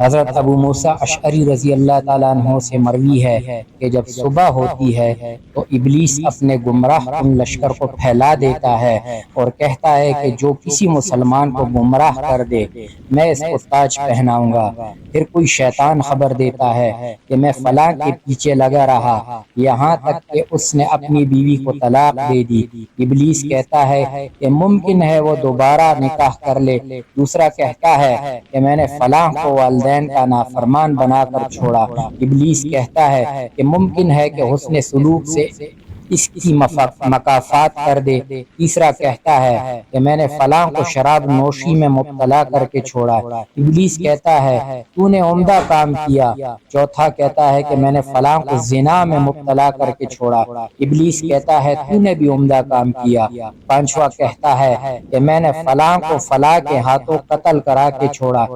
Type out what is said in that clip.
حضرت ابو موسیٰ اشعری رضی اللہ تعالیٰ عنہ سے مروی ہے کہ جب صبح ہوتی ہے تو ابلیس اپنے گمراہ کن لشکر کو پھیلا دیتا ہے اور کہتا ہے کہ جو کسی مسلمان کو گمراہ کر دے میں اس کو تاج پہناؤں گا۔ پھر کوئی شیطان خبر دیتا ہے کہ میں فلاں کے پیچھے لگا رہا یہاں تک کہ اس نے اپنی بیوی کو طلاق دے دی۔ ابلیس کہتا ہے کہ ممکن ہے وہ دوبارہ نکاح کر لے۔ دوسرا کہتا ہے کہ میں نے فلاں کو والدین کا نافرمان بنا کر چھوڑا۔ ابلیس کہتا ہے کہ ممکن ہے کہ حسن سلوک سے اس کی مکافات کر دے۔ تیسرا کہتا ہے کہ میں نے فلاں کو شراب نوشی میں مبتلا کر کے چھوڑا۔ ابلیس کہتا ہے تو نے عمدہ کام کیا۔ چوتھا کہتا ہے کہ میں نے فلاں کو زنا میں مبتلا کر کے چھوڑا۔ ابلیس کہتا ہے تو نے بھی عمدہ کام کیا۔ پانچواں کہتا ہے کہ میں نے فلاں کو فلاں کے ہاتھوں قتل کرا کے چھوڑا۔